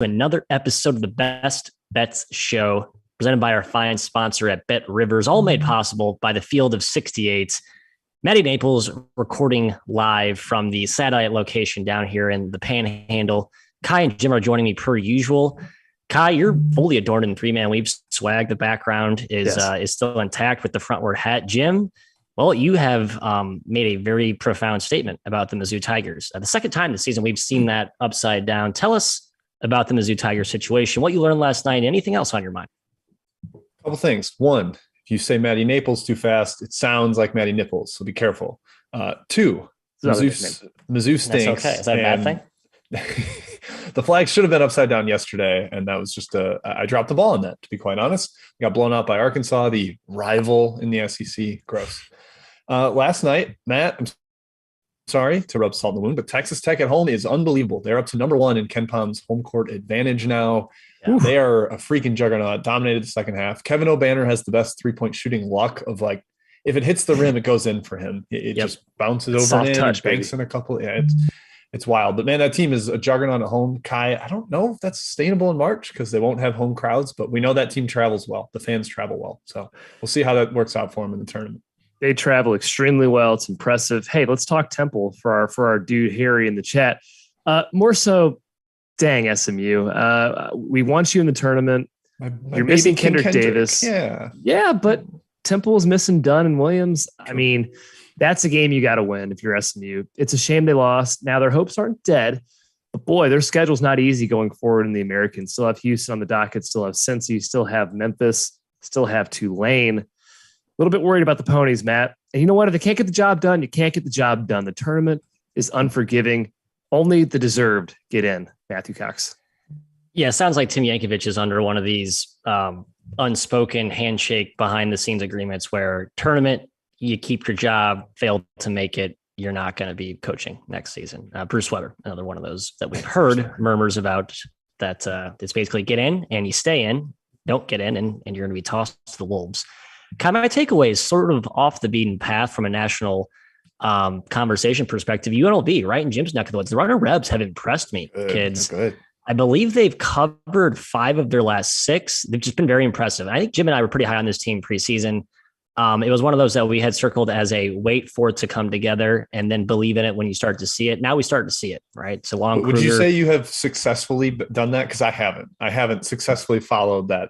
another episode of the Best Bets Show, presented by our fine sponsor at BetRivers, all made possible by the Field of 68. Maddie Naples recording live from the satellite location down here in the Panhandle. Kai and Jim are joining me per usual. Kai, you're fully adorned in three-man weave swag. The background is still intact with the frontward hat. Jim, well, you have made a very profound statement about the Mizzou Tigers. The second time this season we've seen that upside down. Tell us about the Mizzou Tigers situation, what you learned last night, anything else on your mind? A couple things. One, if you say Maddie Naples too fast, it sounds like Maddie Nipples, so be careful. Two, Mizzou stinks. That's okay. Is that a bad thing? The flag should have been upside down yesterday, and that was just I dropped the ball on that, to be quite honest. We got blown out by Arkansas, the rival in the SEC. Gross. Last night, Matt, I'm sorry to rub salt in the wound, but Texas Tech at home is unbelievable. They're up to number one in Ken Palm's home court advantage now. Yeah. They are a freaking juggernaut, dominated the second half. Kevin O'Banner has the best three-point shooting luck of, like, if it hits the rim, it goes in for him. It just bounces over soft in, touch, banks in a couple. Yeah, it's wild. But, man, that team is a juggernaut at home. Kai, I don't know if that's sustainable in March because they won't have home crowds, but we know that team travels well. The fans travel well. So we'll see how that works out for them in the tournament. They travel extremely well. It's impressive. Hey, let's talk Temple for our dude Harry in the chat. More so, dang SMU. We want you in the tournament. You're missing Kendrick Davis. Yeah, but Temple is missing Dunn and Williams. I mean, that's a game you got to win if you're SMU. It's a shame they lost. Now their hopes aren't dead, but boy, their schedule's not easy going forward in the American. Still have Houston on the docket. Still have Cincy. Still have Memphis. Still have Tulane. A little bit worried about the Ponies, Matt. And you know what? If they can't get the job done, you can't get the job done. The tournament is unforgiving. Only the deserved get in, Matthew Cox. Yeah, sounds like Tim Yankovic is under one of these unspoken handshake behind-the-scenes agreements where tournament, you keep your job, fail to make it, you're not going to be coaching next season. Bruce Weber, another one of those that we've heard murmurs about that it's basically get in and you stay in, don't get in, and you're going to be tossed to the Wolves. Kind of my takeaway is sort of off the beaten path from a national conversation perspective. UNLV, right in Jim's neck of the woods. The Runner Rebs have impressed me, kids. Good. I believe they've covered 5 of their last 6. They've just been very impressive. I think Jim and I were pretty high on this team preseason. It was one of those that we had circled as a wait for it to come together and then believe in it when you start to see it. Now we start to see it, right? So long. Would you say you have successfully done that? Because I haven't successfully followed that.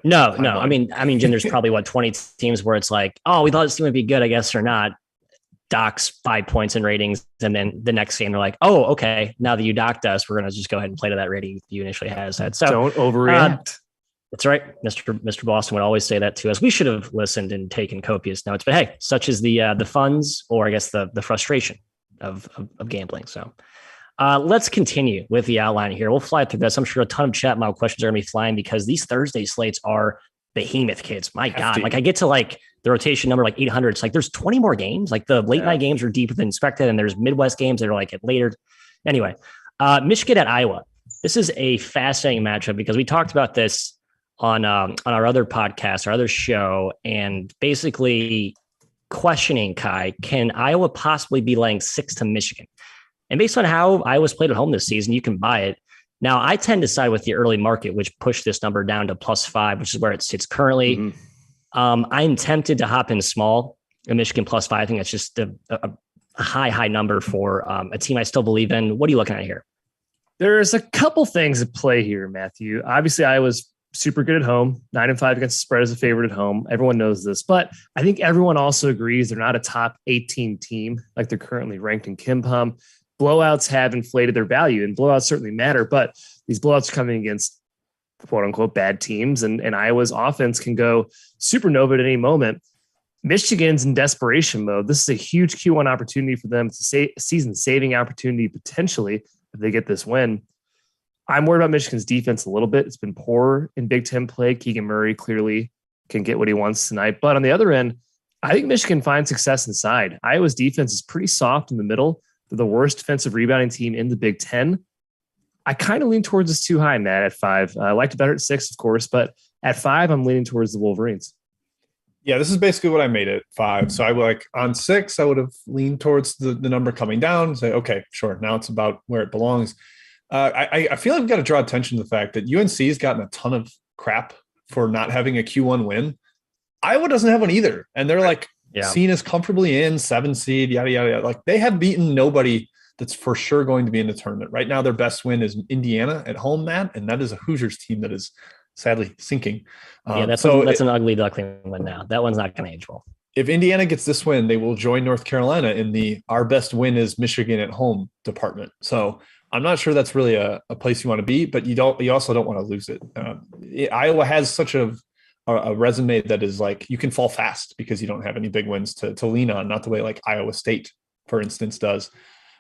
No. I mean, Jim, there's probably 20 teams where it's like, oh, we thought this team would be good, I guess, or not. Docks 5 points in ratings. And then the next game, they're like, oh, okay, now that you docked us, we're going to just go ahead and play to that rating you initially had said. So don't overreact. That's right. Mr. Boston would always say that to us. We should have listened and taken copious notes, but hey, such is the funds, or I guess the frustration of gambling. So let's continue with the outline here. We'll fly through this. I'm sure a ton of chat mail questions are going to be flying because these Thursday slates are behemoth, kids. My God, like I get to like the rotation number, like 800. It's like there's 20 more games. Like the late night games are deeper than expected. And there's Midwest games that are like at later. Anyway, Michigan at Iowa. This is a fascinating matchup because we talked about this on our other podcast, our other show, and basically questioning, Kai, can Iowa possibly be laying 6 to Michigan? And based on how Iowa's played at home this season, you can buy it. Now, I tend to side with the early market, which pushed this number down to +5, which is where it sits currently. Mm-hmm. I'm tempted to hop in small, a Michigan +5. I think that's just a high number for a team I still believe in. What are you looking at here? There's a couple things at play here, Matthew. Obviously, Iowa's super good at home, 9-5 against the spread as a favorite at home. Everyone knows this, but I think everyone also agrees they're not a top 18 team like they're currently ranked in KenPom. Blowouts have inflated their value, and blowouts certainly matter, but these blowouts are coming against quote unquote bad teams, and Iowa's offense can go supernova at any moment. Michigan's in desperation mode. This is a huge Q1 opportunity for them. It's a season-saving opportunity potentially if they get this win. I'm worried about Michigan's defense a little bit. It's been poor in Big Ten play. Keegan Murray clearly can get what he wants tonight. But on the other end, I think Michigan finds success inside. Iowa's defense is pretty soft in the middle. They're the worst defensive rebounding team in the Big Ten. I kind of lean towards this too high, Matt, at 5. I like to better at 6, of course, but at 5, I'm leaning towards the Wolverines. Yeah, this is basically what I made it 5. So I would like on 6, I would have leaned towards the number coming down and say, okay, sure. Now it's about where it belongs. I feel like we've got to draw attention to the fact that UNC has gotten a ton of crap for not having a Q1 win. Iowa doesn't have one either. And they're like seen as comfortably in 7 seed, yada, yada, yada. Like they have beaten nobody that's for sure going to be in the tournament. Right now, their best win is Indiana at home, Matt, and that is a Hoosiers team that is sadly sinking. That's an ugly duckling win now. That one's not going to age well. If Indiana gets this win, they will join North Carolina in the our best win is Michigan at home department. So I'm not sure that's really a place you want to be, but you also don't want to lose it. Iowa has such a resume that is like you can fall fast because you don't have any big wins to lean on, not the way like Iowa State, for instance, does.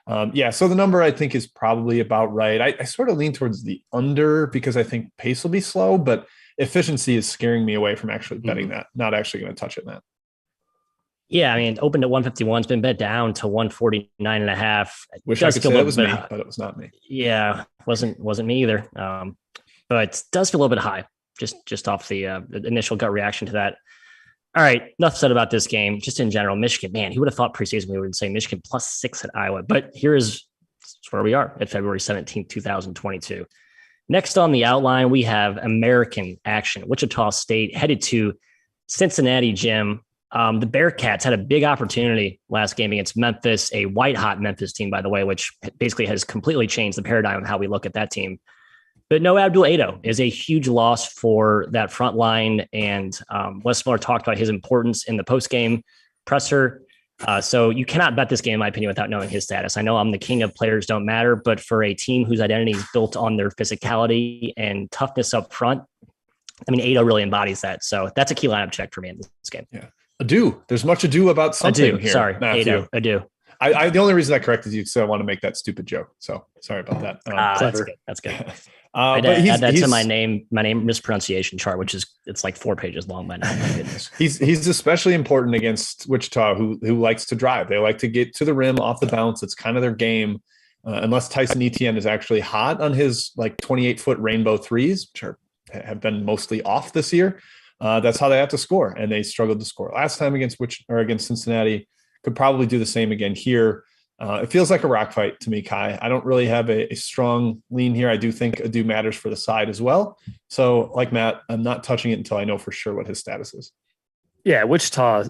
So the number I think is probably about right. I sort of lean towards the under because I think pace will be slow, but efficiency is scaring me away from actually betting that. Not actually going to touch it, Matt. Yeah, I mean, opened at 151. It's been bet down to 149.5. Wish I could say that was me, but it was not me. Yeah, wasn't me either. But it does feel a little bit high, just off the initial gut reaction to that. All right, enough said about this game. Just in general, Michigan, man, who would have thought preseason we would say Michigan +6 at Iowa? But here's where we are at February 17th, 2022. Next on the outline, we have American action. Wichita State headed to Cincinnati, Jim. The Bearcats had a big opportunity last game against Memphis, a white-hot Memphis team, by the way, which basically has completely changed the paradigm of how we look at that team. But no Abdul-Ado is a huge loss for that front line, and Wes Miller talked about his importance in the post-game presser. So you cannot bet this game, in my opinion, without knowing his status. I know I'm the king of players don't matter, but for a team whose identity is built on their physicality and toughness up front, I mean, Ado really embodies that. So that's a key lineup check for me in this game. Yeah. Ado. There's much ado about something here. Sorry, Matthew. Ado. The only reason I corrected you because I want to make that stupid joke. So sorry about that. That's good. I'd add that to my name mispronunciation chart, which is it's like 4 pages long by now. My goodness. He's especially important against Wichita, who likes to drive. They like to get to the rim off the bounce. It's kind of their game. Unless Tyson Etienne is actually hot on his like 28-foot rainbow threes, which have been mostly off this year. That's how they have to score, and they struggled to score last time against Cincinnati. Could probably do the same again here. It feels like a rock fight to me, Kai. I don't really have a strong lean here. I do think Ado matters for the side as well. So, like Matt, I'm not touching it until I know for sure what his status is. Yeah, Wichita is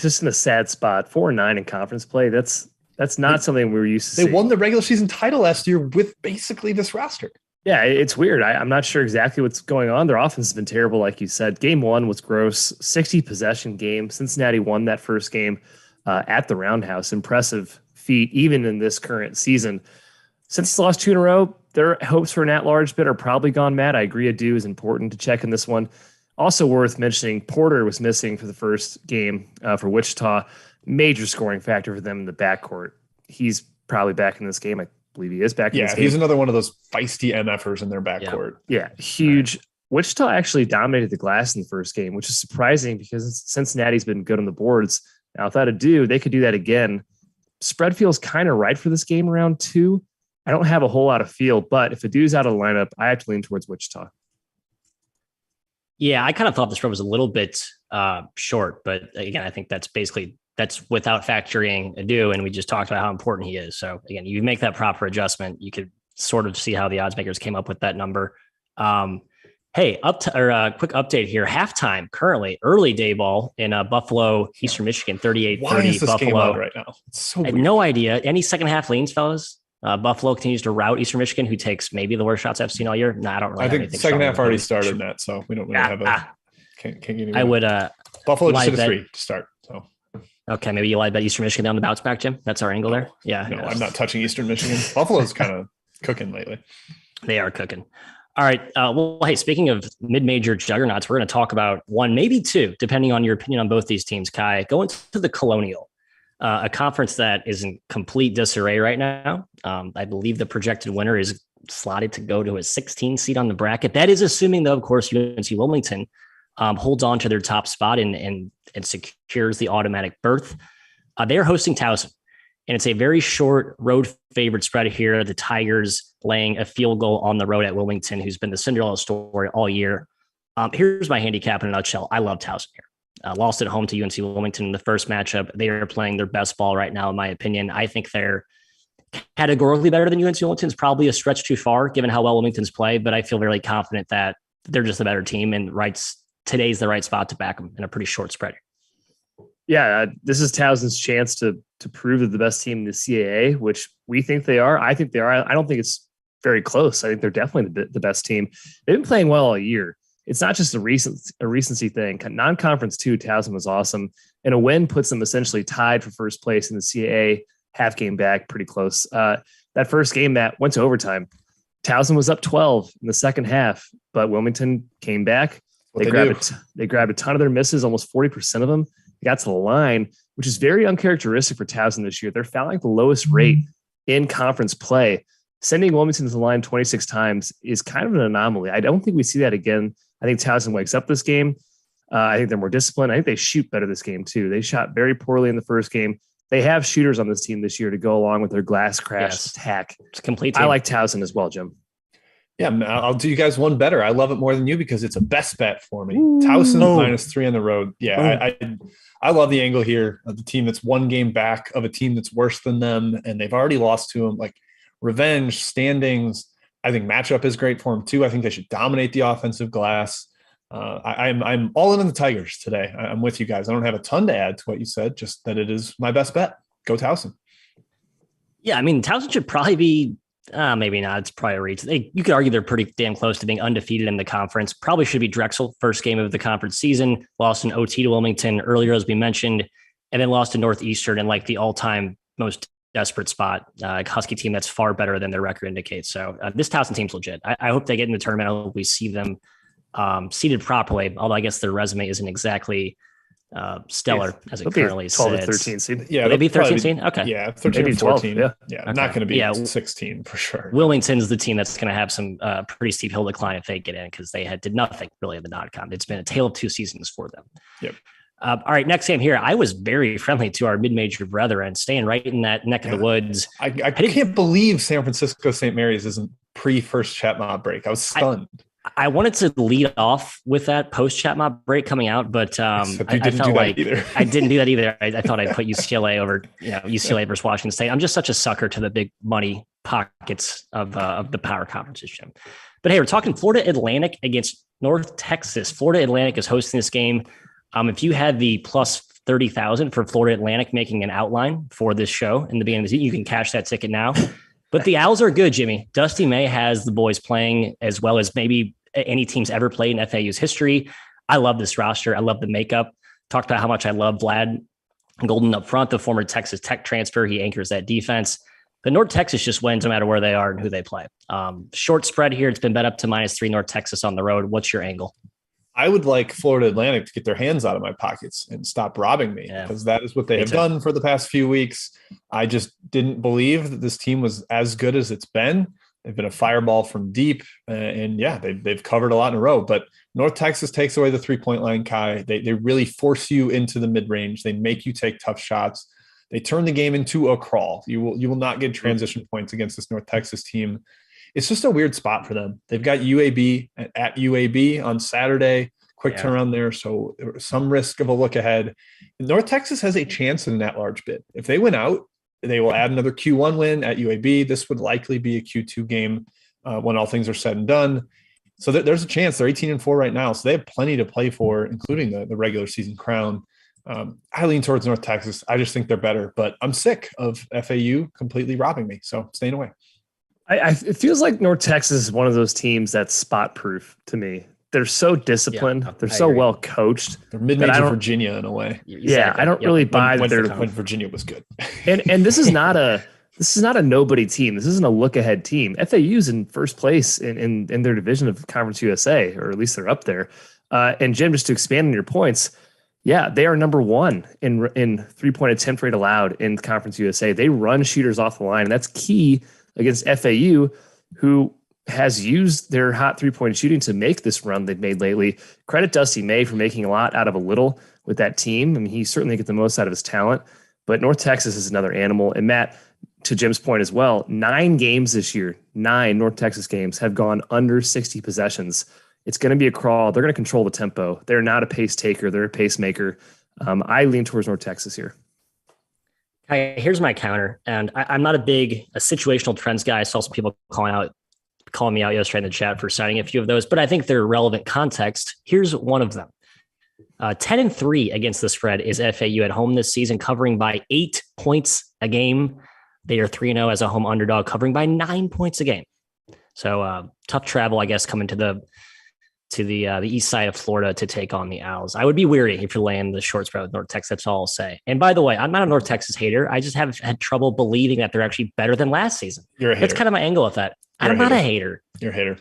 just in a sad spot. 4-9 in conference play. That's not something we were used to seeing. They won the regular season title last year with basically this roster. Yeah, it's weird. I'm not sure exactly what's going on. Their offense has been terrible, like you said. Game 1 was gross, 60 possession game. Cincinnati won that first game at the Roundhouse. Impressive feat, even in this current season. Since it's lost 2 in a row, their hopes for an at-large bid are probably gone mad. I agree, Ado is important to check in this one. Also worth mentioning, Porter was missing for the first game for Wichita. Major scoring factor for them in the backcourt. He's probably back in this game. I believe he is back in this game. He's another one of those feisty MFers in their backcourt. Yeah, huge. Right. Wichita actually dominated the glass in the first game, which is surprising because Cincinnati's been good on the boards. Now, without Ado, they could do that again. Spread feels kind of right for this game around 2. I don't have a whole lot of feel, but if Adu's out of the lineup, I have to lean towards Wichita. Yeah, I kind of thought the spread was a little bit short, but again, I think that's without factoring Ado, and we just talked about how important he is. So again, you make that proper adjustment, you could sort of see how the odds makers came up with that number. Hey, quick update here. Halftime currently, early day ball in Buffalo, Eastern Michigan, 38-30. Why is this Buffalo game on right now? It's so weird. I had no idea. Any second half leans, fellas? Buffalo continues to rout Eastern Michigan, who takes maybe the worst shots I've seen all year. No, I don't really. I think the second half already started, Matt, so we don't really have a. Can't give you. I would. Buffalo just hit a 3 to start. So. Okay, maybe you lied about Eastern Michigan on the bounce back, Jim. That's our angle there. Yeah. No, I'm not touching Eastern Michigan. Buffalo's kind of cooking lately. They are cooking. All right. Well, hey, speaking of mid-major juggernauts, we're going to talk about one, maybe 2, depending on your opinion on both these teams. Kai, going to the Colonial, a conference that is in complete disarray right now. I believe the projected winner is slotted to go to a 16 seed on the bracket. That is assuming, though, of course, UNC Wilmington holds on to their top spot and secures the automatic berth. They are hosting Towson, and it's a very short road favorite spread here. The Tigers laying a field goal on the road at Wilmington, who's been the Cinderella story all year. Here's my handicap in a nutshell. I love Towson here. Lost at home to UNC Wilmington in the first matchup. They are playing their best ball right now, in my opinion. I think they're categorically better than UNC Wilmington is probably a stretch too far, given how well Wilmington's play. But I feel really confident that they're just a better team, and today's the right spot to back them in a pretty short spread. Yeah, this is Towson's chance to prove that the best team in the CAA, which we think they are. I think they are. I don't think it's very close. I think they're definitely the best team. They've been playing well all year. It's not just a recency thing. Non-conference too, Towson was awesome. And a win puts them essentially tied for first place in the CAA, half game back, pretty close. That first game that went to overtime, Towson was up 12 in the second half, but Wilmington came back. They grabbed a ton of their misses, almost 40% of them. They got to the line, which is very uncharacteristic for Towson this year. They're fouling the lowest rate in conference play. Sending Wilmington to the line 26 times is kind of an anomaly. I don't think we see that again. I think Towson wakes up this game. I think they're more disciplined. I think they shoot better this game too. They shot very poorly in the first game. They have shooters on this team this year to go along with their glass crash attack. It's a complete team. I like Towson as well, Jim. Yeah, I'll do you guys one better. I love it more than you because it's a best bet for me. Towson -3 on the road. Yeah, I love the angle here of the team that's one game back of a team that's worse than them, and they've already lost to them. Like revenge, standings. I think matchup is great for them too. I think they should dominate the offensive glass. I'm all in on the Tigers today. I'm with you guys. I don't have a ton to add to what you said, just that it is my best bet. Go Towson. Yeah, I mean, Towson should probably be, maybe not. It's probably a reach. You could argue they're pretty damn close to being undefeated in the conference. Probably should be Drexel, first game of the conference season. Lost in OT to Wilmington earlier, as we mentioned, and then lost to Northeastern in like the all-time most desperate spot. Husky team that's far better than their record indicates. So this Towson team's legit. I hope they get in the tournament. I hope we see them seated properly, although I guess their resume isn't exactly stellar as it currently 12 sits. to 13 seed. Yeah, maybe 13 seed. Okay. Yeah, 13 maybe or 14. 12, yeah. Okay. Not going to be Yeah. 16 for sure. Wilmington's the team that's going to have some pretty steep hill decline if they get in, because they did nothing really in the non-con. It's been a tale of two seasons for them. Yep. All right, next game here. I was very friendly to our mid-major brethren, staying right in that neck of the woods. I can't believe San Francisco St. Mary's isn't pre-first chat mob break. I was stunned. I wanted to lead off with that post-chat mob break coming out, but I felt like I didn't do that either. I thought I'd put UCLA over, UCLA versus Washington State. I'm just such a sucker to the big money pockets of the power conferences, Jim. But hey, we're talking Florida Atlantic against North Texas. Florida Atlantic is hosting this game. If you had the plus 30,000 for Florida Atlantic making an outline for this show in the beginning of the season, you can cash that ticket now. But the Owls are good, Jimmy. Dusty May has the boys playing as well as maybe any team's ever played in FAU's history. I love this roster. I love the makeup. Talked about how much I love Vlad Golden up front, the former Texas Tech transfer. He anchors that defense. But North Texas just wins no matter where they are and who they play. Short spread here. It's been bet up to -3 North Texas on the road. What's your angle? I would like Florida Atlantic to get their hands out of my pockets and stop robbing me, because that is what they have done for the past few weeks. I just didn't believe that this team was as good as it's been. They've been a fireball from deep, and they've covered a lot in a row. But North Texas takes away the 3-point line, Kai. They really force you into the mid-range. They make you take tough shots. They turn the game into a crawl. You will not get transition points against this North Texas team. It's just a weird spot for them. They've got UAB at UAB on Saturday. Quick turnaround there, so some risk of a look ahead. North Texas has a chance in an at-large bid. If they win out, they will add another Q1 win at UAB. This would likely be a Q2 game when all things are said and done. So there's a chance. They're 18-4 right now, so they have plenty to play for, including the regular season crown. I lean towards North Texas. I just think they're better, but I'm sick of FAU completely robbing me, so staying away. It feels like North Texas is one of those teams that's spot proof to me. They're so disciplined. They're so well coached. They're mid-major Virginia in a way. I don't really buy that when Virginia was good. and this is not a nobody team. This isn't a look ahead team. FAU's in first place in their division of Conference USA, or at least they're up there. And Jim, just to expand on your points, they are number one in 3-point attempt rate allowed in Conference USA. They run shooters off the line, and that's key against FAU, who has used their hot 3-point shooting to make this run they've made lately. Credit Dusty May for making a lot out of a little with that team. I mean, he certainly gets the most out of his talent, but North Texas is another animal. And Matt, to Jim's point as well, 9 games this year, 9 North Texas games have gone under 60 possessions. It's going to be a crawl. They're going to control the tempo. They're not a pace taker. They're a pacemaker. I lean towards North Texas here. Here's my counter. And I'm not a situational trends guy. I saw some people calling me out yesterday in the chat for citing a few of those, but I think they're relevant context. Here's one of them. 10-3 against the spread is FAU at home this season, covering by 8 points a game. They are 3-0 as a home underdog, covering by 9 points a game. So tough travel, I guess, coming to the east side of Florida to take on the Owls. I would be weary if you're laying the short spread with North Texas. That's all I'll say. And by the way, I'm not a North Texas hater. I just have had trouble believing that they're actually better than last season. You're a hater. That's kind of my angle with that. I'm not a hater. You're a hater.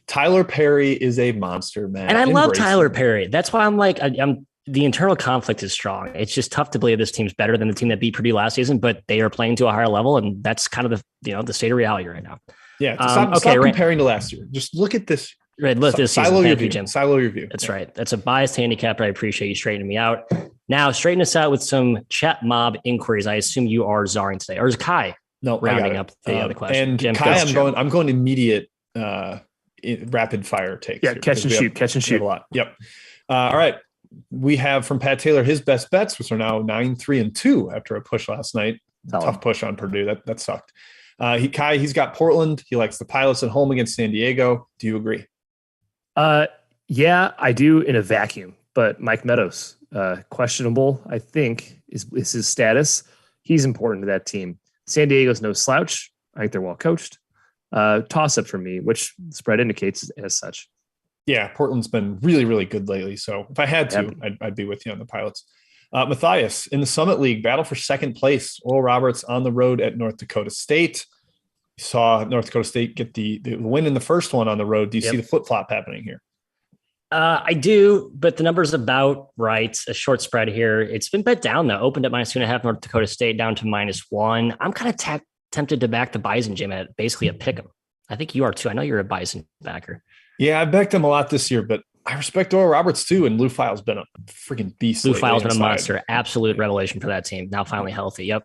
Tyler Perry is a monster, man. And I love Tyler Perry. That's why I'm like, the internal conflict is strong. It's just tough to believe this team's better than the team that beat Purdue last season, but they are playing to a higher level. And that's kind of the state of reality right now. Yeah. Stop comparing to last year. Just look at this. Right. Look, this season. Thank you, Jim. Silo your view. That's right. That's a biased handicap. I appreciate you straightening me out. Now, straighten us out with some chat mob inquiries. I assume you are czarring today. Or is Kai rounding up the other question? And Jim, Kai, I'm going immediate rapid fire takes. Yeah, catch and shoot. A lot. Yep. All right. We have from Pat Taylor his best bets, which are now 9-3-2 after a push last night. Tough push on Purdue. That sucked. He's got Portland. He likes the Pilots at home against San Diego. Do you agree? Yeah, I do in a vacuum. But Mike Meadows, questionable, I think, is his status. He's important to that team. San Diego's no slouch. I think they're well coached. Toss up for me, which spread indicates as such. Yeah, Portland's been really, really good lately. So if I had to, I'd be with you on the Pilots. Matthias, in the Summit League, battle for second place. Oral Roberts on the road at North Dakota State. You saw North Dakota State get the win in the first one on the road. Do you see the flip-flop happening here? I do, but the number's about right. A short spread here. It's been bet down, though. Opened at -2.5, North Dakota State down to -1. I'm kind of tempted to back the Bison, Jim, at basically a pick 'em. I think you are too. I know you're a Bison backer. Yeah, I backed him a lot this year, but I respect Oral Roberts too. And Lou File's been a freaking beast. Lou File's been a monster. Absolute revelation for that team. Now finally healthy. Yep.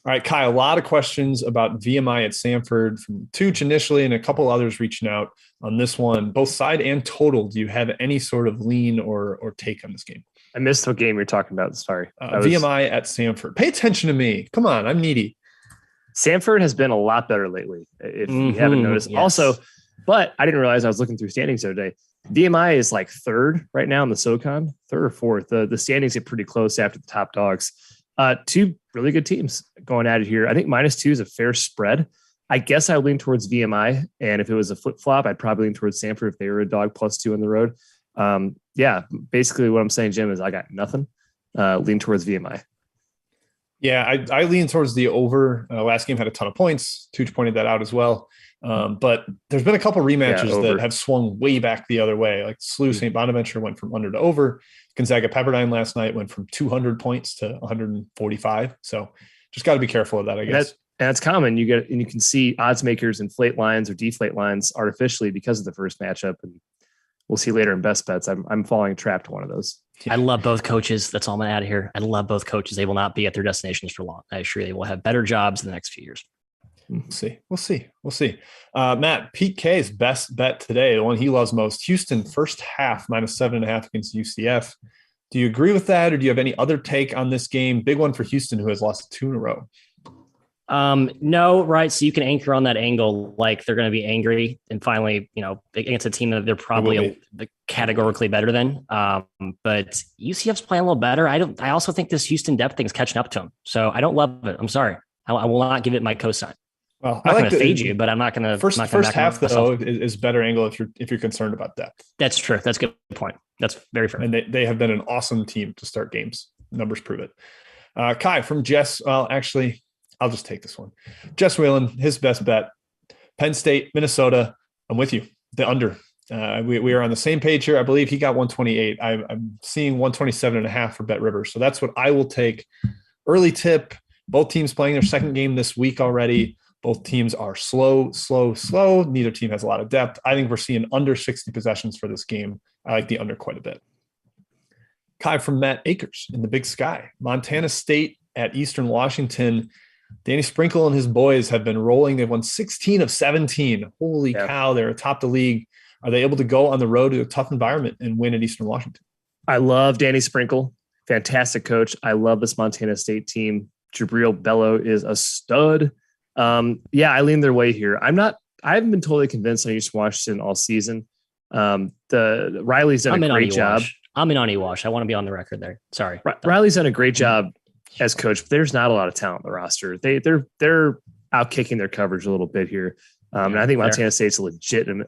All right, Kai, a lot of questions about VMI at Samford from Tooch initially and a couple others reaching out on this one, both side and total. Do you have any sort of lean or take on this game? I missed what game you're talking about. Sorry. VMI at Samford. Pay attention to me. Come on, I'm needy. Samford has been a lot better lately, if you haven't noticed. Yes. Also, but I didn't realize I was looking through standings the other day. VMI is like third right now in the SoCon, third or fourth. The standings get pretty close after the top dogs. Two really good teams going at it here. I think -2 is a fair spread. I guess I would lean towards VMI. And if it was a flip flop, I'd probably lean towards Samford if they were a dog +2 on the road. Yeah, basically what I'm saying, Jim, is I got nothing. Lean towards VMI. Yeah, I lean towards the over. Last game had a ton of points. Tooch pointed that out as well. But there's been a couple rematches that have swung way back the other way. Like SLU St. Bonaventure went from under to over. Gonzaga Pepperdine last night went from 200 points to 145. So just got to be careful of that, I guess. And that's common. You can see odds makers inflate lines or deflate lines artificially because of the first matchup. And we'll see later in best bets. I'm falling trapped to one of those. I love both coaches. That's all I'm going to add here. I love both coaches. They will not be at their destinations for long. I assure you they will have better jobs in the next few years. We'll see. Matt, Pete K's best bet today, the one he loves most, Houston first half -7.5 against UCF. Do you agree with that, or do you have any other take on this game? Big one for Houston, who has lost 2 in a row. No, right. So you can anchor on that angle, like they're going to be angry and finally, against a team that they're probably categorically better than. But UCF's playing a little better. I also think this Houston depth thing is catching up to them. So I don't love it. I'm sorry. I will not give it my cosign. Well, I'm not going to fade you, but I'm not going to. First half though is better angle if you're concerned about depth. That's true. That's a good point. That's very fair. And they have been an awesome team to start games. Numbers prove it. Kai from Jess. Well, actually, I'll just take this one. Jess Whalen, his best bet. Penn State, Minnesota. I'm with you. The under. We are on the same page here. I believe he got 128. I'm seeing 127.5 for BetRivers. So that's what I will take. Early tip. Both teams playing their second game this week already. Both teams are slow. Neither team has a lot of depth. I think we're seeing under 60 possessions for this game. I like the under quite a bit. Kai from Matt Akers in the Big Sky. Montana State at Eastern Washington. Danny Sprinkle and his boys have been rolling. They've won 16 of 17. Holy cow, they're atop the league. Are they able to go on the road to a tough environment and win at Eastern Washington? I love Danny Sprinkle. Fantastic coach. I love this Montana State team. Jabril Bello is a stud. I lean their way here. I haven't been totally convinced on Eastern Washington all season. The Riley's done a great job. I'm in on Ewash. I want to be on the record there. Sorry. Riley's done a great job as coach, but there's not a lot of talent on the roster. They're out kicking their coverage a little bit here. And I think Montana State's a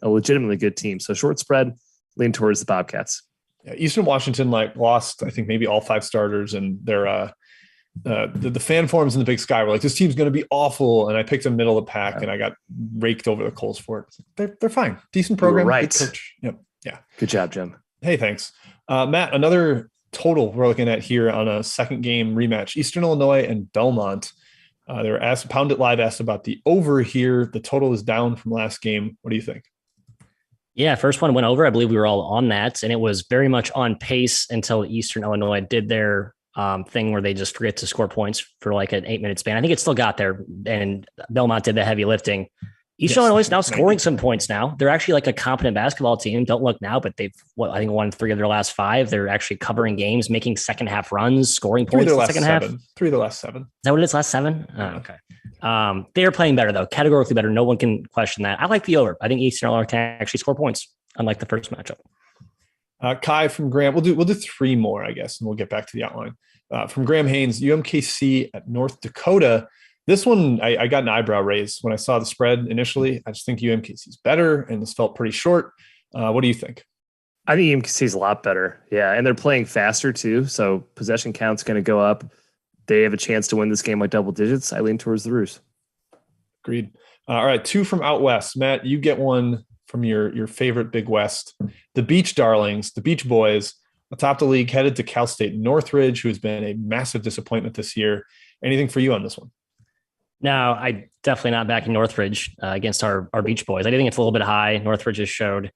legitimately good team. So short spread, lean towards the Bobcats. Yeah, Eastern Washington lost, I think, maybe all 5 starters, and their the fan forums in the Big Sky were like, this team's going to be awful. And I picked them middle of the pack, and I got raked over the coals for it. They're fine. Decent program. Right. Good coach. Yep. Yeah. Good job, Jim. Hey, thanks. Matt, another total we're looking at here on a second game rematch, Eastern Illinois and Belmont. They were asked, Pound It Live asked about the over here. The total is down from last game. What do you think? Yeah, first one went over. I believe we were all on that, and it was very much on pace until Eastern Illinois did their thing where they just forget to score points for like an 8-minute span. I think it still got there, and Belmont did the heavy lifting. Eastern Illinois is now scoring some points now. They're actually like a competent basketball team. Don't look now, but they've, I think, won 3 of their last 5. They're actually covering games, making second half runs, scoring points in the second half. 3 of the last 7. Is that what it is? Last 7? Oh, okay. They are playing better, though. Categorically better. No one can question that. I like the over. I think Eastern Illinois can actually score points, unlike the first matchup. Kai from Graham. We'll do 3 more, I guess, and we'll get back to the outline. From Graham Haynes, UMKC at North Dakota. This one, I got an eyebrow raise when I saw the spread initially. I just think UMKC is better, and this felt pretty short. What do you think? I think UMKC is a lot better. Yeah, and they're playing faster too, so possession count's going to go up. They have a chance to win this game by double digits. I lean towards the Roos. Agreed. All right, 2 from out west. Matt, you get one from your favorite Big West. The Beach Darlings, the Beach Boys, atop the league, headed to Cal State Northridge, who has been a massive disappointment this year. Anything for you on this one? No, I definitely not backing Northridge against our Beach Boys. I do think it's a little bit high. Northridge has showed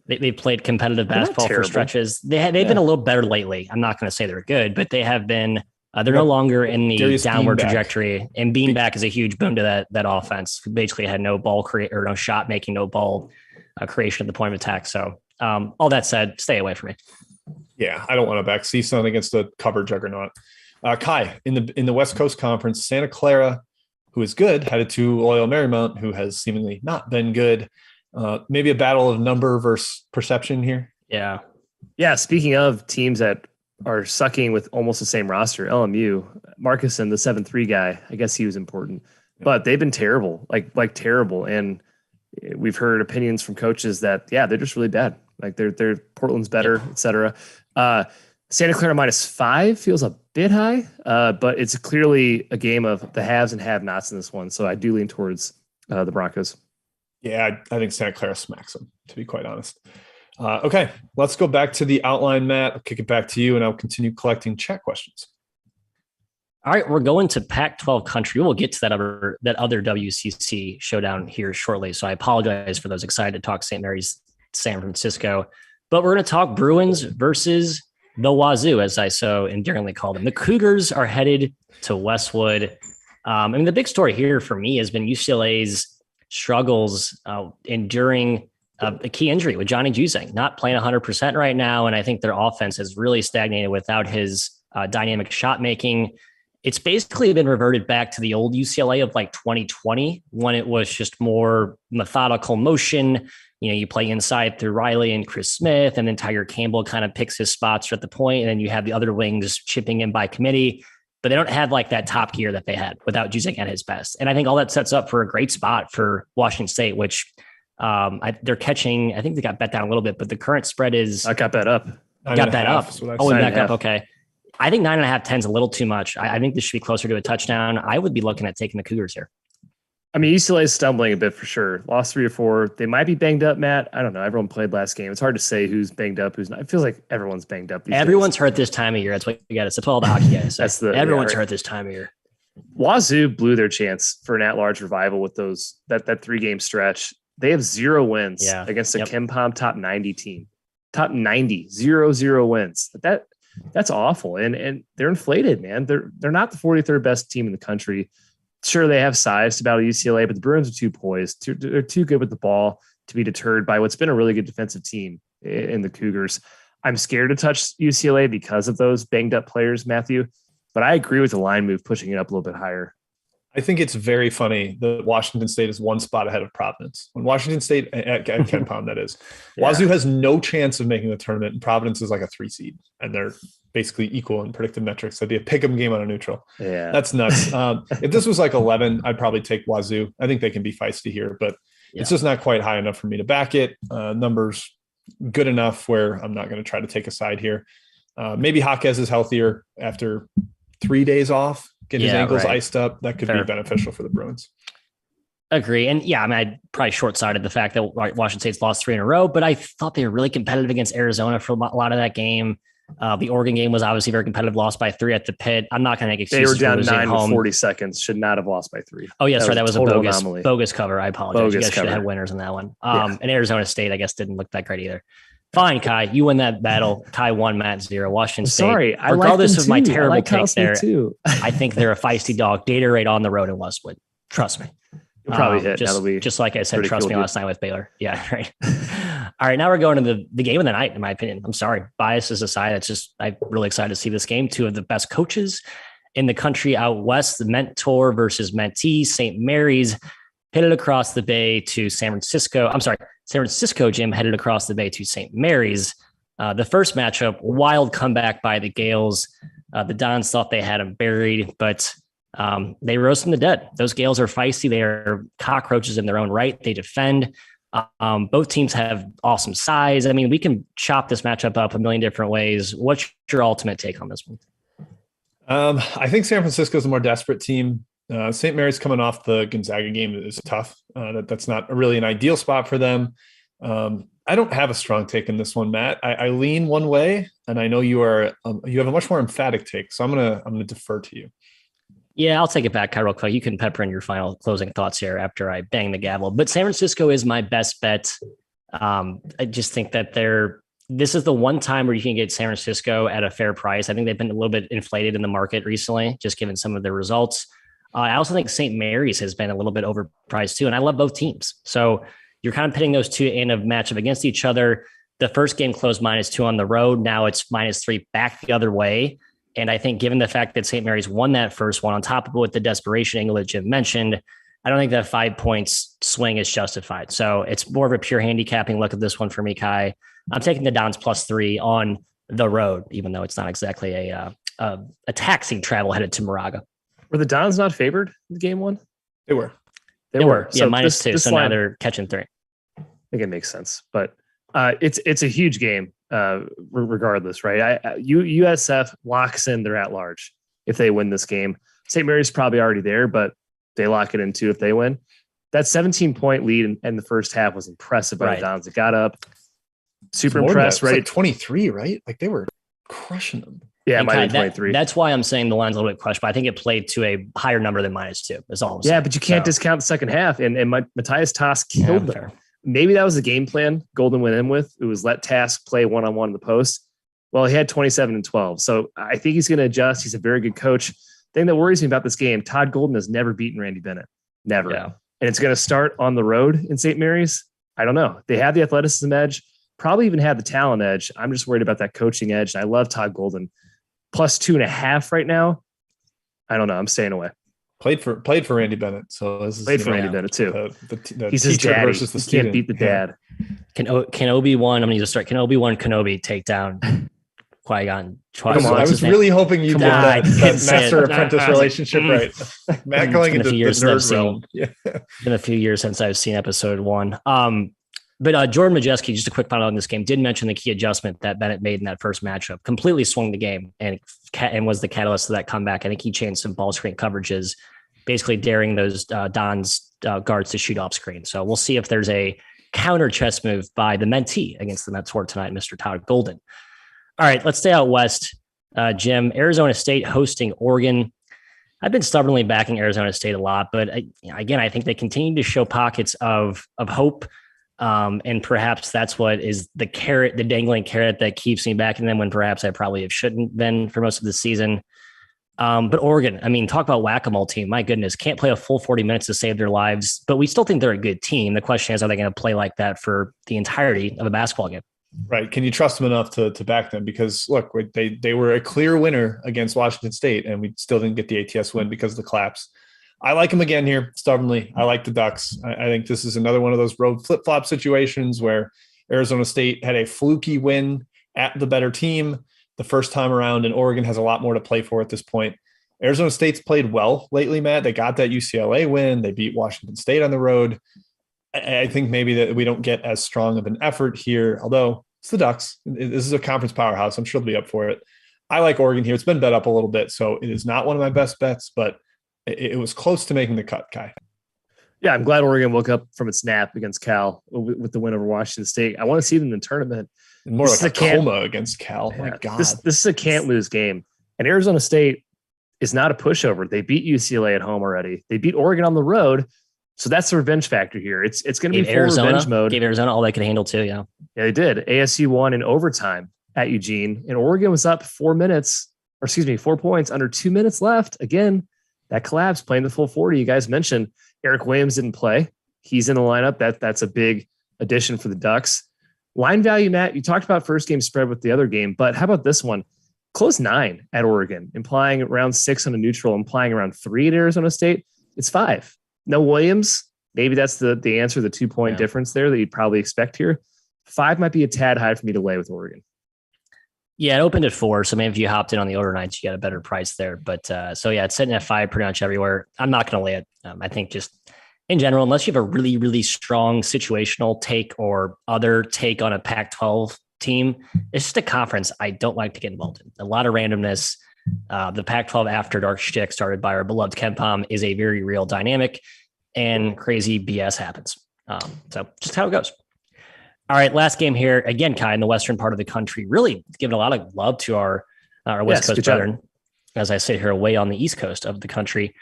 they've played competitive basketball for stretches. They've been a little better lately. I'm not going to say they're good, but they have been. They're no longer in the downward trajectory. And Beanback is a huge boon to that offense. Basically, had no ball or no shot making, no ball creation at the point of attack. So all that said, stay away from me. Yeah, I don't want to back CSUN against the cover juggernaut. Kai, in the West Coast Conference, Santa Clara, who is good, headed to Loyola Marymount, who has seemingly not been good. Maybe a battle of number versus perception here. Yeah. Yeah. Speaking of teams that are sucking with almost the same roster, LMU, Marcuson, the 7-3 guy, I guess he was important, but they've been terrible, like terrible. And we've heard opinions from coaches that, they're just really bad. Like they're Portland's better, et cetera. Santa Clara -5 feels a bit high, but it's clearly a game of the haves and have-nots in this one. So I do lean towards the Broncos. Yeah, I think Santa Clara smacks them, to be quite honest. Okay, let's go back to the outline, Matt. I'll kick it back to you, and I'll continue collecting chat questions. All right, we're going to Pac-12 country. We'll get to that other WCC showdown here shortly. So I apologize for those excited to talk St. Mary's, San Francisco. But we're going to talk Bruins versus the Wazoo, as I so endearingly call them. The Cougars are headed to Westwood. The big story here for me has been UCLA's struggles enduring a key injury with Johnny Juzang, not playing 100% right now. And I think their offense has really stagnated without his dynamic shot making. It's basically been reverted back to the old UCLA of like 2020, when it was just more methodical motion. You play inside through Riley and Chris Smith, and then Tiger Campbell kind of picks his spots at the point, and then you have the other wings chipping in by committee. But they don't have like that top gear that they had without Juzang at his best. And I think all that sets up for a great spot for Washington State, which they're catching. I think they got bet down a little bit, but the current spread is. I got bet up. Got bet up. Oh, back up. Okay. I think 9.5, 10 is a little too much. I think this should be closer to a touchdown. I would be looking at taking the Cougars here. I mean, UCLA is stumbling a bit for sure. Lost 3 or 4. They might be banged up, Matt. I don't know. Everyone played last game. It's hard to say who's banged up, who's not. It feels like everyone's banged up. Everyone's hurt this time of year. That's what you got. It's all the hockey guys. Everyone's hurt this time of year. Wazoo blew their chance for an at-large revival with that 3-game stretch. They have 0 wins against a Kim Pom top 90 team. Top 90, 0 wins. That's awful. And they're inflated, man. They're not the 43rd best team in the country. Sure, they have size to battle UCLA, but the Bruins are too poised. They're too good with the ball to be deterred by what's been a really good defensive team in the Cougars. I'm scared to touch UCLA because of those banged up players, Matthew. But I agree with the line move, pushing it up a little bit higher. I think it's very funny that Washington State is one spot ahead of Providence. When Washington State at Ken Pound, that is, Wazoo has no chance of making the tournament, and Providence is like a 3 seed, and they're basically equal in predictive metrics. That'd be a pick'em game on a neutral. Yeah, that's nuts. If this was like 11, I'd probably take Wazoo. I think they can be feisty here, but it's just not quite high enough for me to back it. Numbers good enough where I'm not going to try to take a side here. Maybe Jaquez is healthier after 3 days off. Get his ankles iced up. That could be beneficial for the Bruins. Agree. And yeah, I mean, I probably short-sighted the fact that Washington State's lost 3 in a row, but I thought they were really competitive against Arizona for a lot of that game. The Oregon game was obviously very competitive, lost by 3 at the pit. I'm not going to make excuses. They were down 9 with 40 seconds. Should not have lost by 3. Oh, yeah, sorry. That was a bogus cover. I apologize. You guys should have had winners in that one. And Arizona State, I guess, didn't look that great either. Fine, Kai, you win that battle. Kai 1, Matt 0. Washington State. Sorry, regardless of my terrible take there, too. I think they're a feisty dog. Data rate on the road in Westwood. Trust me. You'll probably hit. Just like I said, trust me last night with Baylor. Yeah, right. All right, now we're going to the game of the night, in my opinion. I'm sorry. Biases aside, I'm really excited to see this game. 2 of the best coaches in the country out west, the mentor versus mentee, St. Mary's headed across the bay to San Francisco. San Francisco, Jim, headed across the bay to St. Mary's. The first matchup, wild comeback by the Gales. The Dons thought they had them buried, but they rose from the dead. Those Gales are feisty. They are cockroaches in their own right. They defend. Both teams have awesome size. I mean, we can chop this matchup up a million different ways. What's your ultimate take on this one? I think San Francisco is a more desperate team. St. Mary's coming off the Gonzaga game is tough. That's not really an ideal spot for them. I don't have a strong take in this one, Matt. I lean one way, and I know you have a much more emphatic take. So I'm gonna defer to you. Yeah, I'll take it back, Kai, real quick. You can pepper in your final closing thoughts here after I bang the gavel. But San Francisco is my best bet. I just think that this is the one time where you can get San Francisco at a fair price. I think they've been a little bit inflated in the market recently, just given some of their results. I also think St. Mary's has been a little bit overpriced too, and I love both teams. So you're kind of pitting those two in a matchup against each other. The first game closed -2 on the road. Now it's -3 back the other way. And I think given the fact that St. Mary's won that first one on top of it with the desperation angle that Jim mentioned, I don't think that 5 points swing is justified. So it's more of a pure handicapping look at this one for me, Kai. I'm taking the Dons +3 on the road, even though it's not exactly a taxing travel headed to Moraga. Were the Dons not favored in game 1? They were. They were. Yeah, so -2. So now they're catching 3. I think it makes sense. But it's a huge game regardless, right? USF locks in their at-large if they win this game. St. Mary's probably already there, but they lock it in too if they win. That 17-point lead in the first half was impressive by the Dons. It got up. Super impressed. Right? Like 23, right? Like they were crushing them. Yeah, it might be 23. That's why I'm saying the line's a little bit crushed, but I think it played to a higher number than -2. Is all I'm saying. Yeah, but you can't discount the second half. And Matthias Tass killed them. Fair. Maybe that was the game plan Golden went in with. It was let Task play one-on-one in the post. Well, he had 27 and 12. So I think he's going to adjust. He's a very good coach. The thing that worries me about this game, Todd Golden has never beaten Randy Bennett. Never. Yeah. And it's going to start on the road in St. Mary's. I don't know. They have the athleticism edge, probably even have the talent edge. I'm just worried about that coaching edge. And I love Todd Golden. +2.5 right now. I don't know. I'm staying away. Played for Randy Bennett, so this is played for Randy Bennett too. The He's his daddy. Versus the student. Can't beat the dad. Can Obi-Wan? I'm going to start. Can Obi-Wan Kenobi take down Qui-Gon? I was really hoping you did that master apprentice relationship right. Matt going into the nerd realm. Yeah. Been a few years since I've seen episode 1. But Jordan Majeski, just a quick final on this game, did mention the key adjustment that Bennett made in that first matchup. Completely swung the game and was the catalyst of that comeback. I think he changed some ball screen coverages, basically daring those Don's guards to shoot off screen. So we'll see if there's a counter chess move by the mentee against the Mets tonight, Mr. Todd Golden. All right, let's stay out west. Jim, Arizona State hosting Oregon. I've been stubbornly backing Arizona State a lot, but again, I think they continue to show pockets of hope. And perhaps that's what is the dangling carrot that keeps me back in them when perhaps I probably shouldn't been for most of the season. But Oregon, I mean, talk about whack-a-mole team. My goodness, can't play a full 40 minutes to save their lives, but we still think they're a good team. The question is, are they going to play like that for the entirety of a basketball game? Right. Can you trust them enough to back them? Because look, they were a clear winner against Washington State, and we still didn't get the ATS win because of the collapse. I like them again here, stubbornly. I like the Ducks. I think this is another one of those road flip-flop situations where Arizona State had a fluky win at the better team the first time around, and Oregon has a lot more to play for at this point. Arizona State's played well lately, Matt. They got that UCLA win. They beat Washington State on the road. I think maybe that we don't get as strong of an effort here, although it's the Ducks. This is a conference powerhouse. I'm sure they'll be up for it. I like Oregon here. It's been bet up a little bit, so it is not one of my best bets, but it was close to making the cut, Kai. Yeah, I'm glad Oregon woke up from its nap against Cal with the win over Washington State. I want to see them in the tournament. More like a coma against Cal. Yeah, my God. This is a can't-lose game. And Arizona State is not a pushover. They beat UCLA at home already. They beat Oregon on the road. So that's the revenge factor here. It's going to be full revenge mode. Gave Arizona all they could handle too, yeah. Yeah, they did. ASU won in overtime at Eugene, and Oregon was up 4 points under 2 minutes left. Again, that collapse, playing the full 40. You guys mentioned Eric Williams didn't play. He's in the lineup. That's a big addition for the Ducks. Line value, Matt, you talked about first game spread with the other game, but how about this one? Close 9 at Oregon, implying around 6 on a neutral, implying around 3 at Arizona State. It's 5. No Williams. Maybe that's the answer, the 2-point difference there that you'd probably expect here. 5 might be a tad high for me to lay with Oregon. Yeah, it opened at 4. So maybe if you hopped in on the overnights, you got a better price there. But so yeah, it's sitting at 5 pretty much everywhere. I'm not going to lay it. I think just in general, unless you have a really, really strong situational take or other take on a Pac-12 team, it's just a conference I don't like to get involved in. A lot of randomness. The Pac-12 after dark shtick started by our beloved KenPom is a very real dynamic, and crazy BS happens. So just how it goes. All right, last game here. Again, Kai, in the western part of the country, really giving a lot of love to our West Coast brethren, as I sit here away on the East Coast of the country.